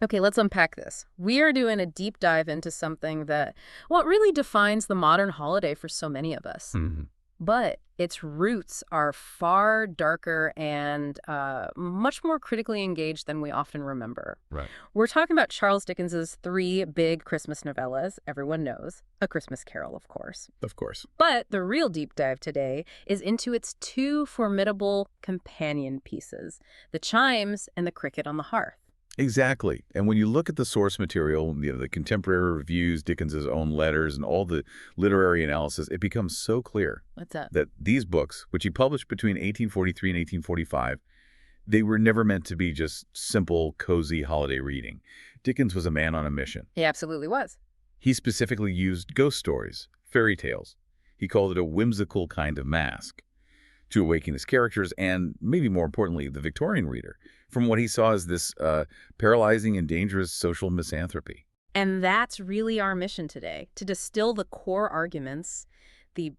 Okay, let's unpack this. We are doing a deep dive into something that, what really defines the modern holiday for so many of us. Hmm. But its roots are far darker and much more critically engaged than we often remember. Right. We're talking about Charles Dickens's three big Christmas novellas, everyone knows, A Christmas Carol, of course. Of course. But the real deep dive today is into its two formidable companion pieces, the chimes and the cricket on the hearth. Exactly. And when you look at the source material, the contemporary reviews, Dickens's own letters, and all the literary analysis, it becomes so clear What's that? that these books, which he published between 1843 and 1845, they were never meant to be just simple, cozy holiday reading. Dickens was a man on a mission. He absolutely was. He specifically used ghost stories, fairy tales. He called it a whimsical kind of mask to awaken his characters and, maybe more importantly, the Victorian reader from what he saw as this paralyzing and dangerous social misanthropy. And that's really our mission today, to distill the core arguments, the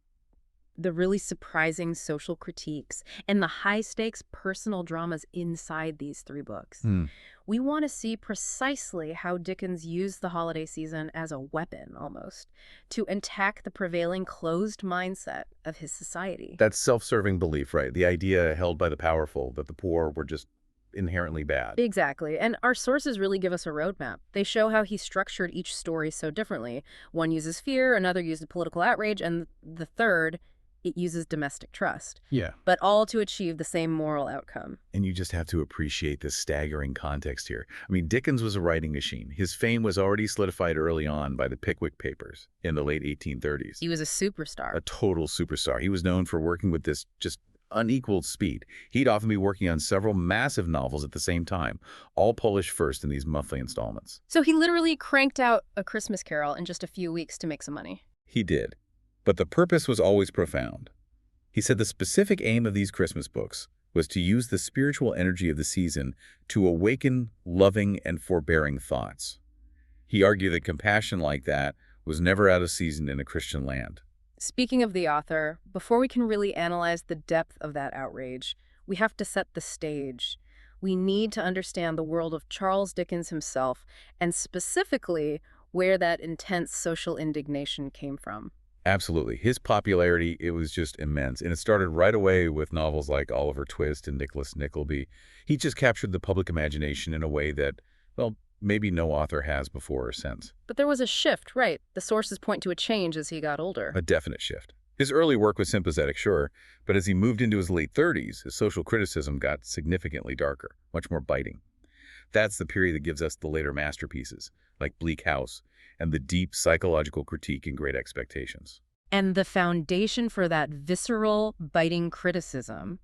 the really surprising social critiques, and the high-stakes personal dramas inside these three books. Hmm. We want to see precisely how Dickens used the holiday season as a weapon, almost, to attack the prevailing closed mindset of his society. That self-serving belief, right? The idea held by the powerful that the poor were just inherently bad. Exactly. And our sources really give us a roadmap. They show how he structured each story so differently. One uses fear, another uses political outrage, and the third, it uses domestic trust. Yeah. But all to achieve the same moral outcome. And you just have to appreciate the staggering context here. I mean, Dickens was a writing machine. His fame was already solidified early on by the Pickwick Papers in the late 1830s. He was a superstar. A total superstar. He was known for working with this just unequaled speed. He'd often be working on several massive novels at the same time, all published first in these monthly installments. So he literally cranked out A Christmas Carol in just a few weeks to make some money. He did. But the purpose was always profound. He said the specific aim of these Christmas books was to use the spiritual energy of the season to awaken loving and forbearing thoughts. He argued that compassion like that was never out of season in a Christian land. Speaking of the author, before we can really analyze the depth of that outrage, we have to set the stage. We need to understand the world of Charles Dickens himself, and specifically where that intense social indignation came from. Absolutely. His popularity, it was just immense. And it started right away with novels like Oliver Twist and Nicholas Nickleby. He just captured the public imagination in a way that, well, maybe no author has before or since. But there was a shift, right? The sources point to a change as he got older. A definite shift. His early work was sympathetic, sure, but as he moved into his late 30s, his social criticism got significantly darker, much more biting. That's the period that gives us the later masterpieces, like Bleak House, and the deep psychological critique in Great Expectations. And the foundation for that visceral, biting criticism,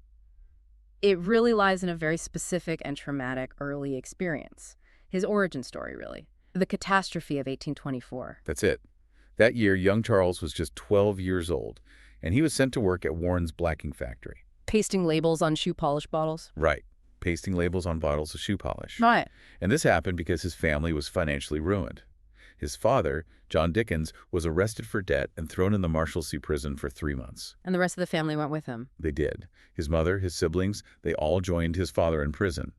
it really lies in a very specific and traumatic early experience. His origin story, really. The catastrophe of 1824. That's it. That year, young Charles was just 12 years old, and he was sent to work at Warren's blacking factory. Pasting labels on shoe polish bottles. Right, pasting labels on bottles of shoe polish. Right. And this happened because his family was financially ruined. His father, John Dickens, was arrested for debt and thrown in the Marshalsea prison for 3 months. And the rest of the family went with him. They did. His mother, his siblings, they all joined his father in prison.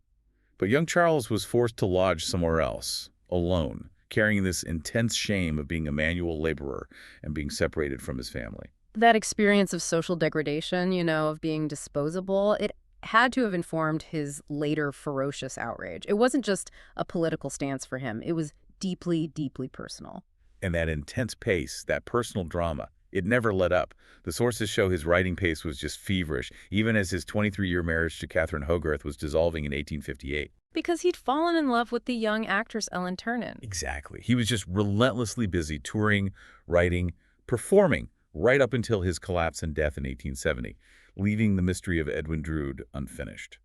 But young Charles was forced to lodge somewhere else, alone, carrying this intense shame of being a manual laborer and being separated from his family. That experience of social degradation, of being disposable, it had to have informed his later ferocious outrage. It wasn't just a political stance for him. It was deeply, deeply personal. And that intense pace, that personal drama, it never let up. The sources show his writing pace was just feverish, even as his 23-year marriage to Catherine Hogarth was dissolving in 1858. Because he'd fallen in love with the young actress Ellen Ternan. Exactly. He was just relentlessly busy touring, writing, performing, right up until his collapse and death in 1870, leaving the mystery of Edwin Drood unfinished.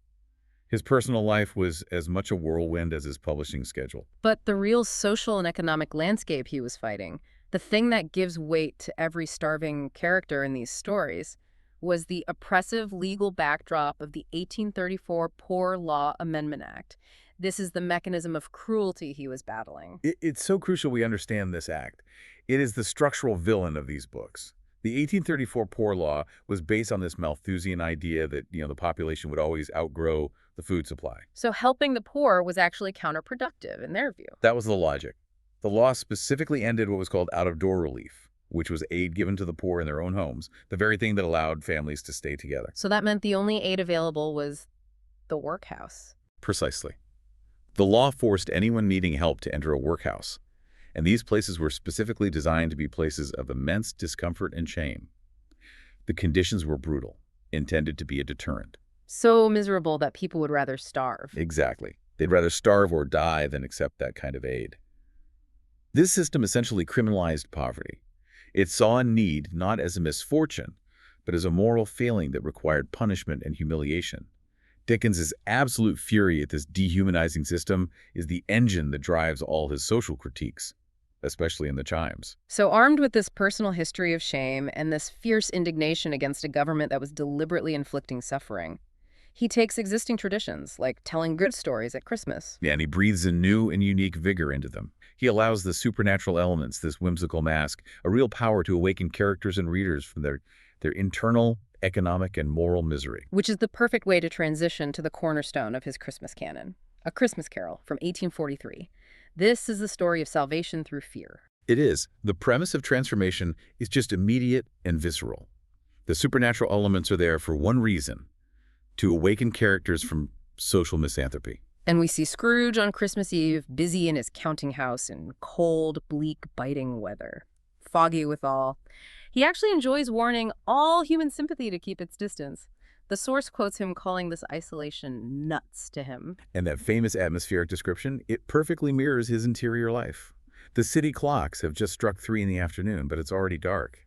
His personal life was as much a whirlwind as his publishing schedule. But the real social and economic landscape he was fighting, the thing that gives weight to every starving character in these stories, was the oppressive legal backdrop of the 1834 Poor Law Amendment Act. This is the mechanism of cruelty he was battling. It's so crucial we understand this act. It is the structural villain of these books. The 1834 Poor Law was based on this Malthusian idea that, the population would always outgrow the food supply. So helping the poor was actually counterproductive in their view. That was the logic. The law specifically ended what was called out-of-door relief, which was aid given to the poor in their own homes, the very thing that allowed families to stay together. So that meant the only aid available was the workhouse. Precisely. The law forced anyone needing help to enter a workhouse, and these places were specifically designed to be places of immense discomfort and shame. The conditions were brutal, intended to be a deterrent. So miserable that people would rather starve. Exactly. They'd rather starve or die than accept that kind of aid. This system essentially criminalized poverty. It saw need not as a misfortune, but as a moral failing that required punishment and humiliation. Dickens's absolute fury at this dehumanizing system is the engine that drives all his social critiques, especially in The Chimes. So armed with this personal history of shame and this fierce indignation against a government that was deliberately inflicting suffering, he takes existing traditions, like telling good stories at Christmas. Yeah, and he breathes a new and unique vigor into them. He allows the supernatural elements, this whimsical mask, a real power to awaken characters and readers from their internal, economic, and moral misery. Which is the perfect way to transition to the cornerstone of his Christmas canon, A Christmas Carol from 1843. This is the story of salvation through fear. It is. The premise of transformation is just immediate and visceral. The supernatural elements are there for one reason: to awaken characters from social misanthropy. And we see Scrooge on Christmas Eve, busy in his counting house in cold, bleak, biting weather. Foggy withal. He actually enjoys warning all human sympathy to keep its distance. The source quotes him calling this isolation nuts to him. And that famous atmospheric description, it perfectly mirrors his interior life. The city clocks have just struck 3 in the afternoon, but it's already dark.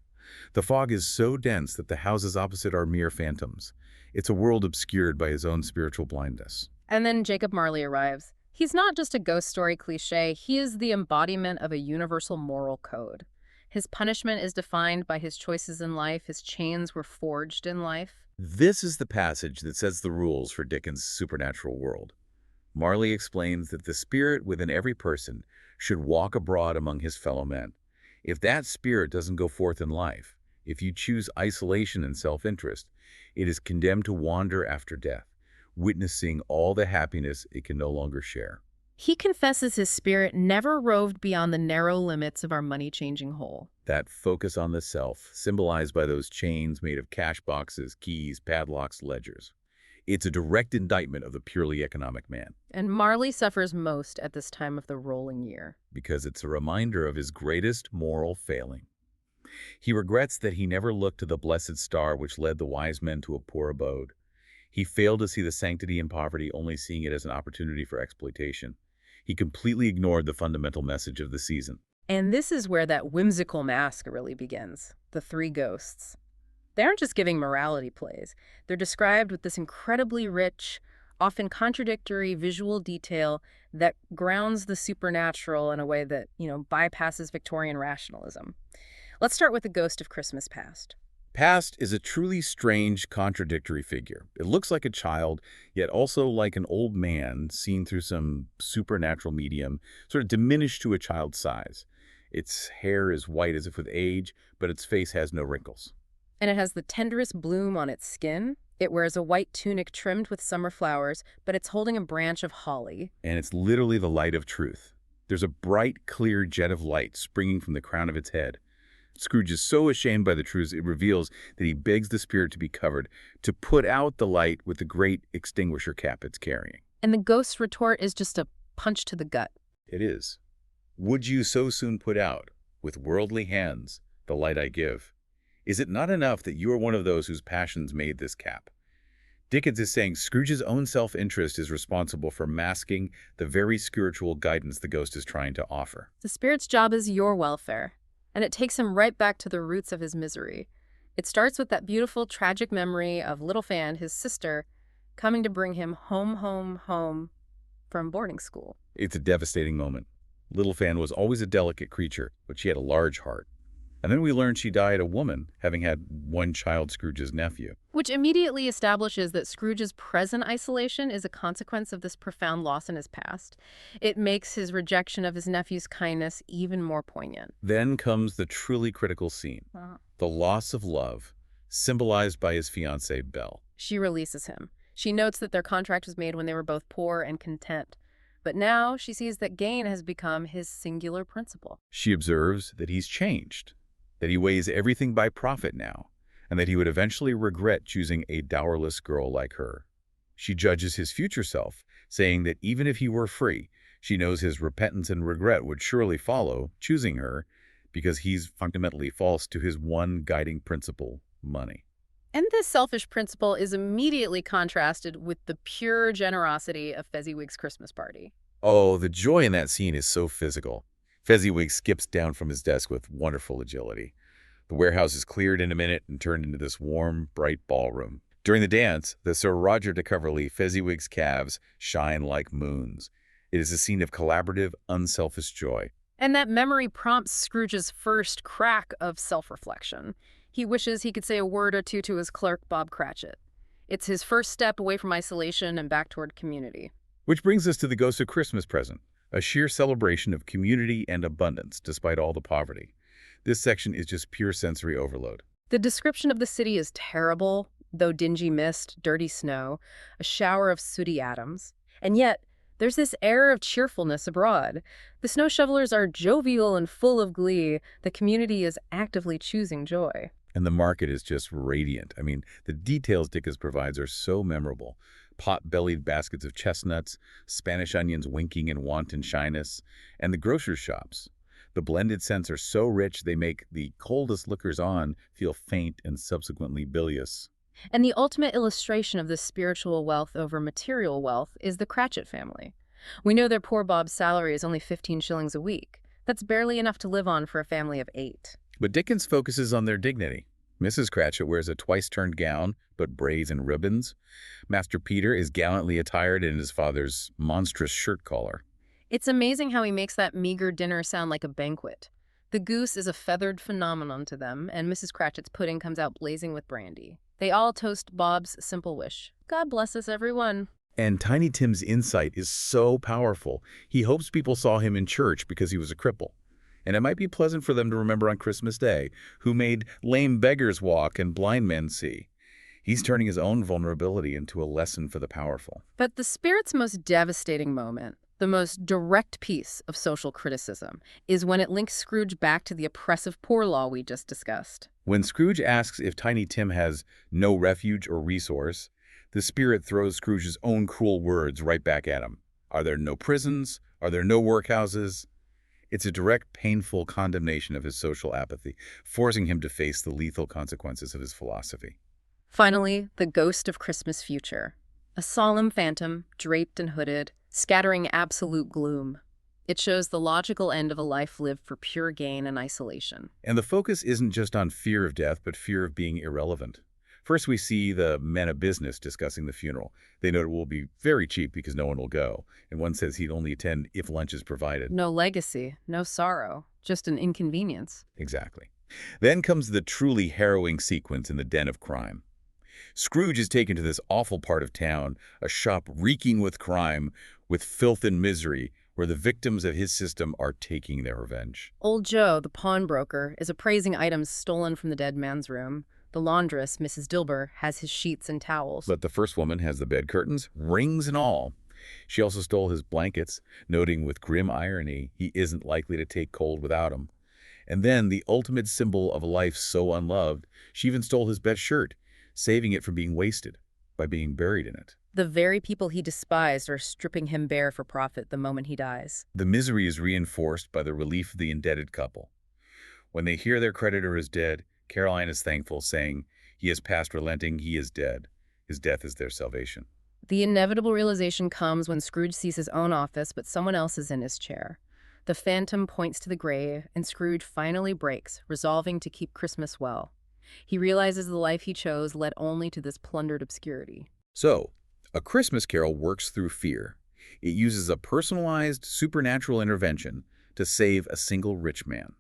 The fog is so dense that the houses opposite are mere phantoms. It's a world obscured by his own spiritual blindness. And then Jacob Marley arrives. He's not just a ghost story cliche, he is the embodiment of a universal moral code. His punishment is defined by his choices in life. His chains were forged in life. This is the passage that sets the rules for Dickens' supernatural world. Marley explains that the spirit within every person should walk abroad among his fellow men. If that spirit doesn't go forth in life, if you choose isolation and self-interest, it is condemned to wander after death, witnessing all the happiness it can no longer share. He confesses his spirit never roved beyond the narrow limits of our money-changing hole. That focus on the self, symbolized by those chains made of cash boxes, keys, padlocks, ledgers. It's a direct indictment of the purely economic man. And Marley suffers most at this time of the rolling year. Because it's a reminder of his greatest moral failing. He regrets that he never looked to the blessed star which led the wise men to a poor abode. He failed to see the sanctity in poverty, only seeing it as an opportunity for exploitation. He completely ignored the fundamental message of the season. And this is where that whimsical mask really begins. The 3 ghosts. They aren't just giving morality plays. They're described with this incredibly rich, often contradictory visual detail that grounds the supernatural in a way that, bypasses Victorian rationalism. Let's start with the ghost of Christmas Past. Past is a truly strange, contradictory figure. It looks like a child, yet also like an old man seen through some supernatural medium, sort of diminished to a child's size. Its hair is white as if with age, but its face has no wrinkles. And it has the tenderest bloom on its skin. It wears a white tunic trimmed with summer flowers, but it's holding a branch of holly. And it's literally the light of truth. There's a bright, clear jet of light springing from the crown of its head. Scrooge is so ashamed by the truth it reveals that he begs the spirit to be covered, to put out the light with the great extinguisher cap it's carrying. And the ghost's retort is just a punch to the gut. It is. Would you so soon put out, with worldly hands, the light I give? Is it not enough that you are one of those whose passions made this cap? Dickens is saying Scrooge's own self-interest is responsible for masking the very spiritual guidance the ghost is trying to offer. The spirit's job is your welfare. And it takes him right back to the roots of his misery. It starts with that beautiful, tragic memory of Little Fan, his sister, coming to bring him home from boarding school. It's a devastating moment. Little Fan was always a delicate creature, but she had a large heart. And then we learn she died a woman, having had one child, Scrooge's nephew. Which immediately establishes that Scrooge's present isolation is a consequence of this profound loss in his past. It makes his rejection of his nephew's kindness even more poignant. Then comes the truly critical scene, the loss of love, symbolized by his fiancée, Belle. She releases him. She notes that their contract was made when they were both poor and content. But now she sees that gain has become his singular principle. She observes that he's changed, that he weighs everything by profit now, and that he would eventually regret choosing a dowerless girl like her. She judges his future self, saying that even if he were free, she knows his repentance and regret would surely follow choosing her because he's fundamentally false to his one guiding principle, money. And this selfish principle is immediately contrasted with the pure generosity of Fezziwig's Christmas party. Oh, the joy in that scene is so physical. Fezziwig skips down from his desk with wonderful agility. The warehouse is cleared in a minute and turned into this warm, bright ballroom. During the dance, the Sir Roger de Coverley Fezziwig's calves shine like moons. It is a scene of collaborative, unselfish joy. And that memory prompts Scrooge's first crack of self-reflection. He wishes he could say a word or two to his clerk, Bob Cratchit. It's his first step away from isolation and back toward community. Which brings us to the Ghost of Christmas Present, a sheer celebration of community and abundance despite all the poverty. This section is just pure sensory overload. The description of the city is terrible, though dingy mist, dirty snow, a shower of sooty atoms. And yet, there's this air of cheerfulness abroad. The snow shovelers are jovial and full of glee. The community is actively choosing joy. And the market is just radiant. I mean, the details Dickens provides are so memorable. Pot-bellied baskets of chestnuts, Spanish onions winking in wanton shyness, and the grocer's shops. The blended scents are so rich they make the coldest lookers-on feel faint and subsequently bilious. And the ultimate illustration of this spiritual wealth over material wealth is the Cratchit family. We know their poor Bob's salary is only 15 shillings a week. That's barely enough to live on for a family of 8. But Dickens focuses on their dignity. Mrs. Cratchit wears a twice-turned gown, but braids and ribbons. Master Peter is gallantly attired in his father's monstrous shirt collar. It's amazing how he makes that meager dinner sound like a banquet. The goose is a feathered phenomenon to them, and Mrs. Cratchit's pudding comes out blazing with brandy. They all toast Bob's simple wish. God bless us, everyone. And Tiny Tim's insight is so powerful. He hopes people saw him in church because he was a cripple. And it might be pleasant for them to remember on Christmas Day, who made lame beggars walk and blind men see. He's turning his own vulnerability into a lesson for the powerful. But the spirit's most devastating moment, the most direct piece of social criticism, is when it links Scrooge back to the oppressive poor law we just discussed. When Scrooge asks if Tiny Tim has no refuge or resource, the spirit throws Scrooge's own cruel words right back at him. Are there no prisons? Are there no workhouses? It's a direct, painful condemnation of his social apathy, forcing him to face the lethal consequences of his philosophy. Finally, the ghost of Christmas future. A solemn phantom, draped and hooded, scattering absolute gloom. It shows the logical end of a life lived for pure gain and isolation. And the focus isn't just on fear of death, but fear of being irrelevant. First, we see the men of business discussing the funeral. They note it will be very cheap because no one will go. And one says he'd only attend if lunch is provided. No legacy, no sorrow, just an inconvenience. Exactly. Then comes the truly harrowing sequence in the den of crime. Scrooge is taken to this awful part of town, a shop reeking with crime, with filth and misery, where the victims of his system are taking their revenge. Old Joe, the pawnbroker, is appraising items stolen from the dead man's room. The laundress, Mrs. Dilber, has his sheets and towels. But the first woman has the bed curtains, rings and all. She also stole his blankets, noting with grim irony he isn't likely to take cold without them. And then, the ultimate symbol of a life so unloved, she even stole his best shirt, saving it from being wasted by being buried in it. The very people he despised are stripping him bare for profit the moment he dies. The misery is reinforced by the relief of the indebted couple. When they hear their creditor is dead, Caroline is thankful, saying, "He is past relenting, he is dead. His death is their salvation." The inevitable realization comes when Scrooge sees his own office, but someone else is in his chair. The phantom points to the grave, and Scrooge finally breaks, resolving to keep Christmas well. He realizes the life he chose led only to this plundered obscurity. So, A Christmas Carol works through fear. It uses a personalized, supernatural intervention to save a single rich man.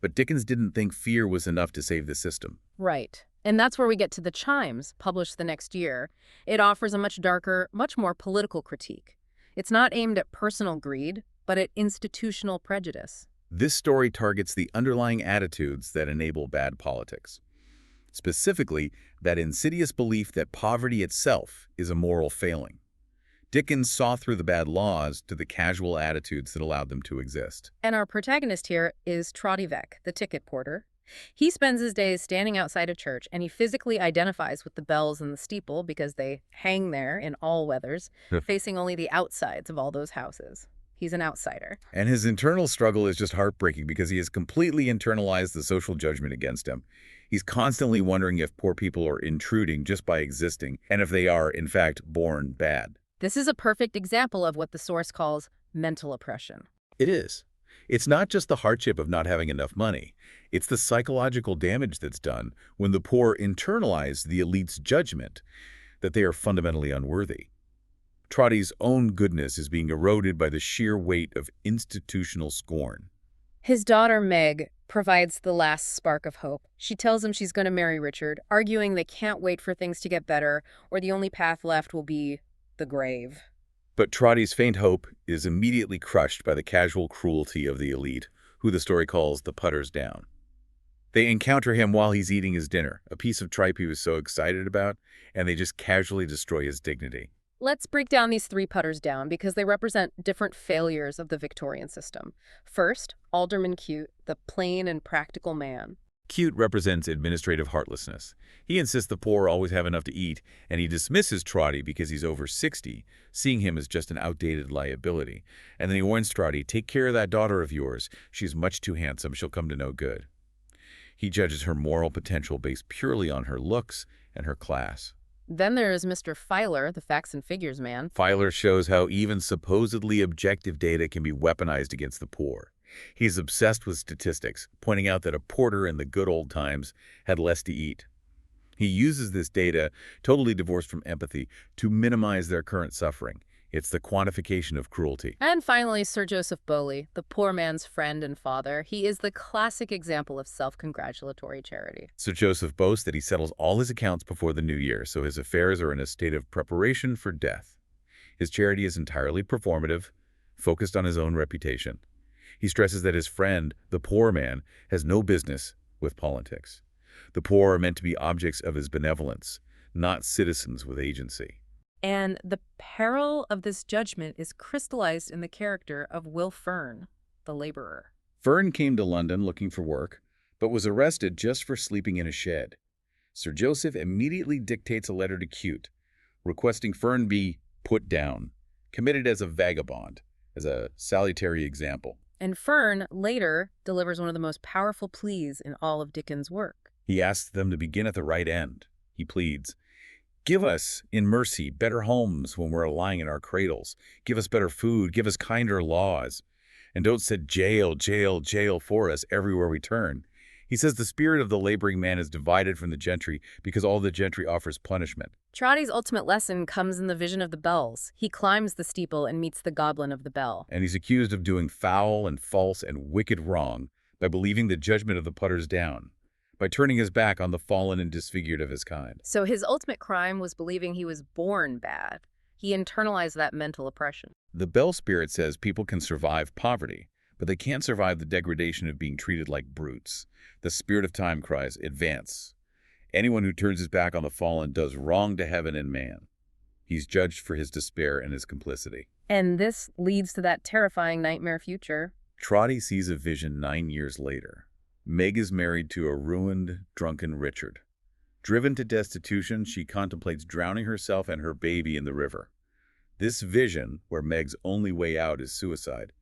But Dickens didn't think fear was enough to save the system. Right. And that's where we get to The Chimes, published the next year. It offers a much darker, much more political critique. It's not aimed at personal greed, but at institutional prejudice. This story targets the underlying attitudes that enable bad politics. Specifically, that insidious belief that poverty itself is a moral failing. Dickens saw through the bad laws to the casual attitudes that allowed them to exist. And our protagonist here is Trotty Veck, the ticket porter. He spends his days standing outside a church, and he physically identifies with the bells in the steeple because they hang there in all weathers, Yeah. facing only the outsides of all those houses. He's an outsider. And his internal struggle is just heartbreaking because he has completely internalized the social judgment against him. He's constantly wondering if poor people are intruding just by existing, and if they are, in fact, born bad. This is a perfect example of what the source calls mental oppression. It is. It's not just the hardship of not having enough money. It's the psychological damage that's done when the poor internalize the elite's judgment that they are fundamentally unworthy. Trotty's own goodness is being eroded by the sheer weight of institutional scorn. His daughter, Meg, provides the last spark of hope. She tells him she's going to marry Richard, arguing they can't wait for things to get better, or the only path left will be the grave. But Trotty's faint hope is immediately crushed by the casual cruelty of the elite, who the story calls the putters down. They encounter him while he's eating his dinner, a piece of tripe he was so excited about, and they just casually destroy his dignity. Let's break down these three putters down because they represent different failures of the Victorian system. First, Alderman Cute, the plain and practical man. Cute represents administrative heartlessness. He insists the poor always have enough to eat, and he dismisses Trotty because he's over 60, seeing him as just an outdated liability. And then he warns Trotty, take care of that daughter of yours. She's much too handsome. She'll come to no good. He judges her moral potential based purely on her looks and her class. Then there is Mr. Filer, the facts and figures man. Filer shows how even supposedly objective data can be weaponized against the poor. He's obsessed with statistics, pointing out that a porter in the good old times had less to eat. He uses this data, totally divorced from empathy, to minimize their current suffering. It's the quantification of cruelty. And finally, Sir Joseph Bowley, the poor man's friend and father. He is the classic example of self-congratulatory charity. Sir Joseph boasts that he settles all his accounts before the new year, so his affairs are in a state of preparation for death. His charity is entirely performative, focused on his own reputation. He stresses that his friend, the poor man, has no business with politics. The poor are meant to be objects of his benevolence, not citizens with agency. And the peril of this judgment is crystallized in the character of Will Fern, the laborer. Fern came to London looking for work, but was arrested just for sleeping in a shed. Sir Joseph immediately dictates a letter to Cute, requesting Fern be put down, committed as a vagabond, as a salutary example. And Fern later delivers one of the most powerful pleas in all of Dickens' work. He asks them to begin at the right end. He pleads, give us, in mercy, better homes when we're lying in our cradles. Give us better food. Give us kinder laws. And don't set jail, jail, jail for us everywhere we turn. He says the spirit of the laboring man is divided from the gentry because all the gentry offers punishment. Trotty's ultimate lesson comes in the vision of the bells. He climbs the steeple and meets the goblin of the bell. And he's accused of doing foul and false and wicked wrong by believing the judgment of the putters down, by turning his back on the fallen and disfigured of his kind. So his ultimate crime was believing he was born bad. He internalized that mental oppression. The bell spirit says people can survive poverty, but they can't survive the degradation of being treated like brutes. The spirit of time cries, advance. Anyone who turns his back on the fallen does wrong to heaven and man. He's judged for his despair and his complicity. And this leads to that terrifying nightmare future. Trotty sees a vision 9 years later. Meg is married to a ruined, drunken Richard. Driven to destitution, she contemplates drowning herself and her baby in the river. This vision, where Meg's only way out is suicide,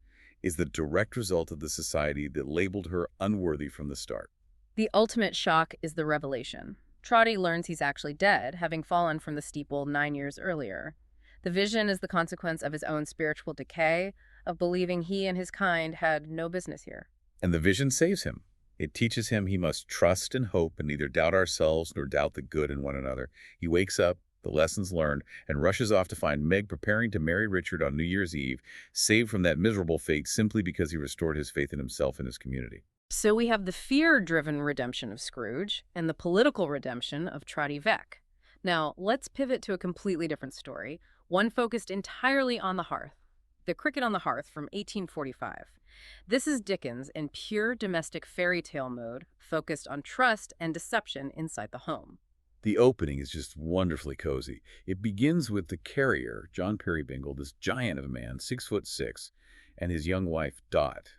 is the direct result of the society that labeled her unworthy from the start. The ultimate shock is the revelation. Trotty learns he's actually dead, having fallen from the steeple 9 years earlier. The vision is the consequence of his own spiritual decay, of believing he and his kind had no business here. And the vision saves him. It teaches him he must trust and hope and neither doubt ourselves nor doubt the good in one another. He wakes up, the lessons learned, and rushes off to find Meg preparing to marry Richard on New Year's Eve, saved from that miserable fate simply because he restored his faith in himself and his community. So we have the fear-driven redemption of Scrooge and the political redemption of Trotty Veck. Now, let's pivot to a completely different story, one focused entirely on the hearth. The Cricket on the Hearth from 1845. This is Dickens in pure domestic fairy tale mode, focused on trust and deception inside the home. The opening is just wonderfully cozy. It begins with the carrier, John Peerybingle, this giant of a man, 6'6", and his young wife, Dot.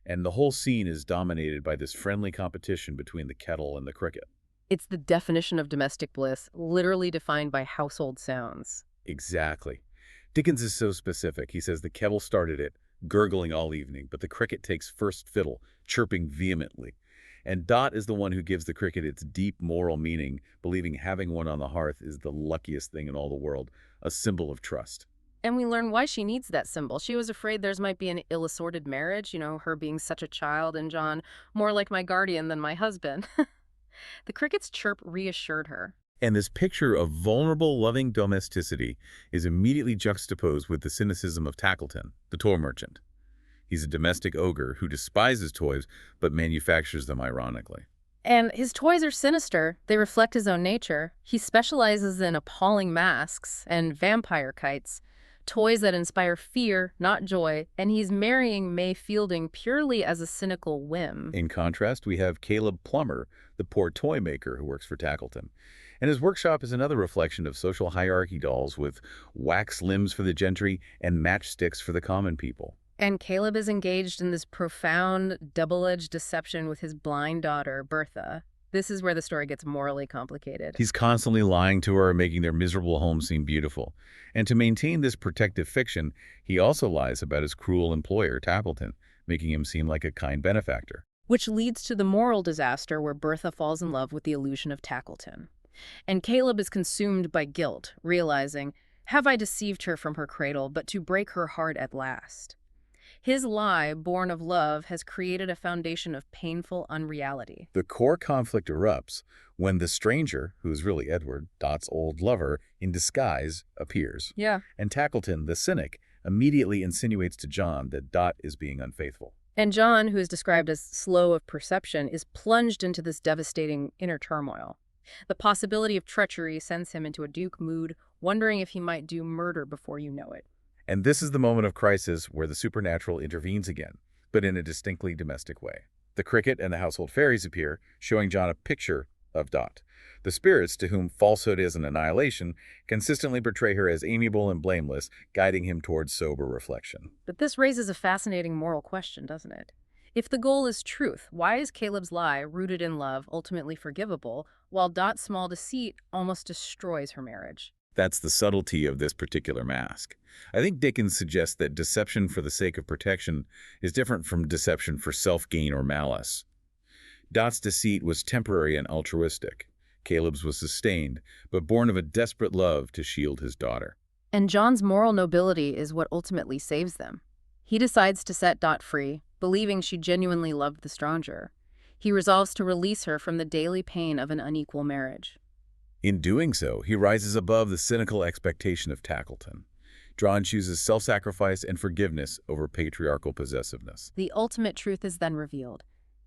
And the whole scene is dominated by this friendly competition between the kettle and the cricket. It's the definition of domestic bliss, literally defined by household sounds. Exactly. Dickens is so specific. He says the kettle started it, gurgling all evening, but the cricket takes first fiddle, chirping vehemently. And Dot is the one who gives the cricket its deep moral meaning, believing having one on the hearth is the luckiest thing in all the world, a symbol of trust. And we learn why she needs that symbol. She was afraid theirs might be an ill-assorted marriage, her being such a child, and John, more like my guardian than my husband. The cricket's chirp reassured her. And this picture of vulnerable, loving domesticity is immediately juxtaposed with the cynicism of Tackleton, the toy merchant. He's a domestic ogre who despises toys but manufactures them ironically. And his toys are sinister. They reflect his own nature. He specializes in appalling masks and vampire kites, toys that inspire fear, not joy, and he's marrying May Fielding purely as a cynical whim. In contrast, we have Caleb Plummer, the poor toy maker who works for Tackleton. And his workshop is another reflection of social hierarchy dolls with wax limbs for the gentry and matchsticks for the common people. And Caleb is engaged in this profound, double-edged deception with his blind daughter, Bertha. This is where the story gets morally complicated. He's constantly lying to her, making their miserable home seem beautiful. And to maintain this protective fiction, he also lies about his cruel employer, Tackleton, making him seem like a kind benefactor. Which leads to the moral disaster where Bertha falls in love with the illusion of Tackleton. And Caleb is consumed by guilt, realizing, have I deceived her from her cradle, but to break her heart at last? His lie, born of love, has created a foundation of painful unreality. The core conflict erupts when the stranger, who is really Edward, Dot's old lover, in disguise, appears. Yeah. And Tackleton, the cynic, immediately insinuates to John that Dot is being unfaithful. And John, who is described as slow of perception, is plunged into this devastating inner turmoil. The possibility of treachery sends him into a Duke mood, wondering if he might do murder before you know it. And this is the moment of crisis where the supernatural intervenes again, but in a distinctly domestic way. The cricket and the household fairies appear, showing John a picture of Dot. The spirits, to whom falsehood is an annihilation, consistently portray her as amiable and blameless, guiding him towards sober reflection. But this raises a fascinating moral question, doesn't it? If the goal is truth, why is Caleb's lie, rooted in love, ultimately forgivable, while Dot's small deceit almost destroys her marriage? That's the subtlety of this particular mask. I think Dickens suggests that deception for the sake of protection is different from deception for self-gain or malice. Dot's deceit was temporary and altruistic. Caleb's was sustained, but born of a desperate love to shield his daughter. And John's moral nobility is what ultimately saves them. He decides to set Dot free, believing she genuinely loved the stranger. He resolves to release her from the daily pain of an unequal marriage. In doing so, he rises above the cynical expectation of Tackleton. John chooses self-sacrifice and forgiveness over patriarchal possessiveness. The ultimate truth is then revealed.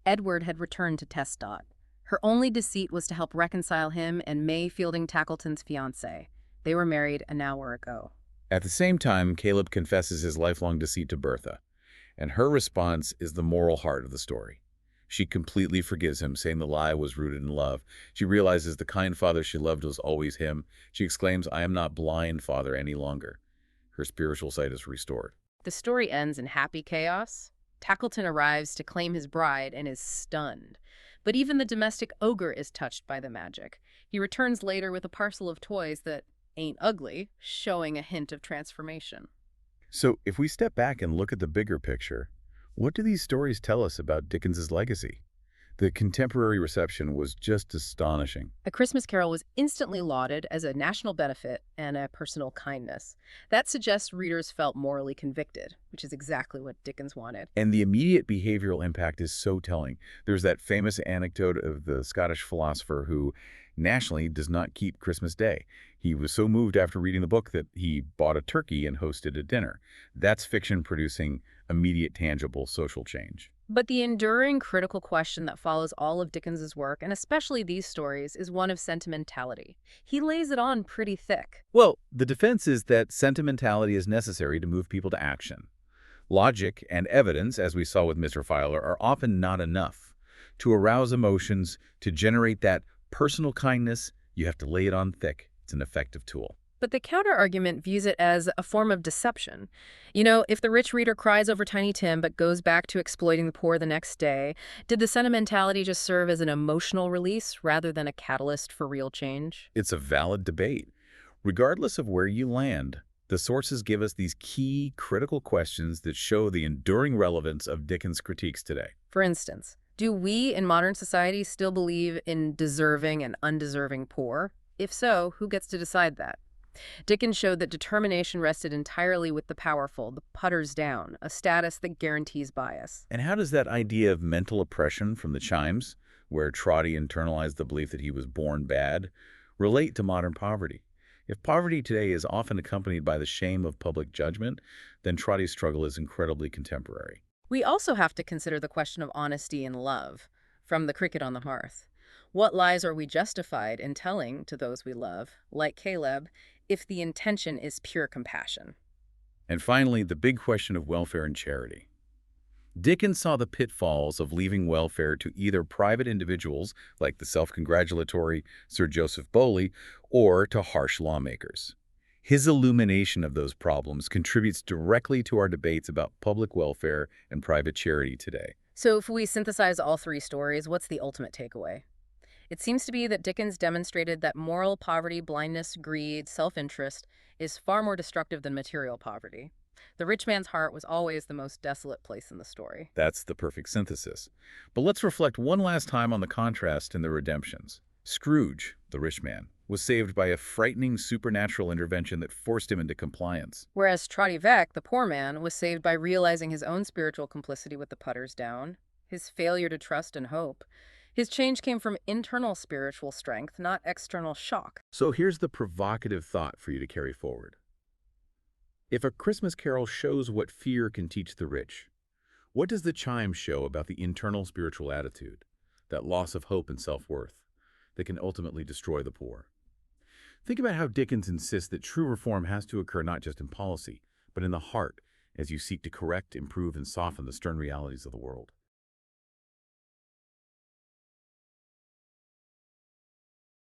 Edward had returned to test Dot. Her only deceit was to help reconcile him and May Fielding Tackleton's fiancée. They were married an hour ago. At the same time, Caleb confesses his lifelong deceit to Bertha, and her response is the moral heart of the story. She completely forgives him, saying the lie was rooted in love. She realizes the kind father she loved was always him. She exclaims, "I am not blind, Father, any longer." Her spiritual sight is restored. The story ends in happy chaos. Tackleton arrives to claim his bride and is stunned. But even the domestic ogre is touched by the magic. He returns later with a parcel of toys that ain't ugly, showing a hint of transformation. So if we step back and look at the bigger picture, what do these stories tell us about Dickens's legacy? The contemporary reception was just astonishing. A Christmas Carol was instantly lauded as a national benefit and a personal kindness. That suggests readers felt morally convicted, which is exactly what Dickens wanted. And the immediate behavioral impact is so telling. There's that famous anecdote of the Scottish philosopher who nationally does not keep Christmas Day. He was so moved after reading the book that he bought a turkey and hosted a dinner. That's fiction producing immediate, tangible social change. But the enduring critical question that follows all of Dickens's work, and especially these stories, is one of sentimentality. He lays it on pretty thick. Well, the defense is that sentimentality is necessary to move people to action. Logic and evidence, as we saw with Mr. Filer, are often not enough. To arouse emotions, to generate that personal kindness, you have to lay it on thick. It's an effective tool. But the counter-argument views it as a form of deception. You know, if the rich reader cries over Tiny Tim but goes back to exploiting the poor the next day, did the sentimentality just serve as an emotional release rather than a catalyst for real change? It's a valid debate. Regardless of where you land, the sources give us these key, critical questions that show the enduring relevance of Dickens' critiques today. For instance, do we in modern society still believe in deserving and undeserving poor? If so, who gets to decide that? Dickens showed that determination rested entirely with the powerful, the putters down, a status that guarantees bias. And how does that idea of mental oppression from the Chimes, where Trotty internalized the belief that he was born bad, relate to modern poverty? If poverty today is often accompanied by the shame of public judgment, then Trotty's struggle is incredibly contemporary. We also have to consider the question of honesty and love, from the cricket on the hearth. What lies are we justified in telling to those we love, like Caleb, if the intention is pure compassion? And finally, the big question of welfare and charity. Dickens saw the pitfalls of leaving welfare to either private individuals, like the self-congratulatory Sir Joseph Bowley, or to harsh lawmakers. His illumination of those problems contributes directly to our debates about public welfare and private charity today. So if we synthesize all three stories, what's the ultimate takeaway? It seems to be that Dickens demonstrated that moral poverty, blindness, greed, self-interest is far more destructive than material poverty. The rich man's heart was always the most desolate place in the story. That's the perfect synthesis. But let's reflect one last time on the contrast in the redemptions. Scrooge, the rich man, was saved by a frightening supernatural intervention that forced him into compliance. Whereas Trotty Veck, the poor man, was saved by realizing his own spiritual complicity with the putters down, his failure to trust and hope. His change came from internal spiritual strength, not external shock. So here's the provocative thought for you to carry forward. If A Christmas Carol shows what fear can teach the rich, what does the Chimes show about the internal spiritual attitude, that loss of hope and self-worth, that can ultimately destroy the poor? Think about how Dickens insists that true reform has to occur not just in policy, but in the heart, as you seek to correct, improve, and soften the stern realities of the world.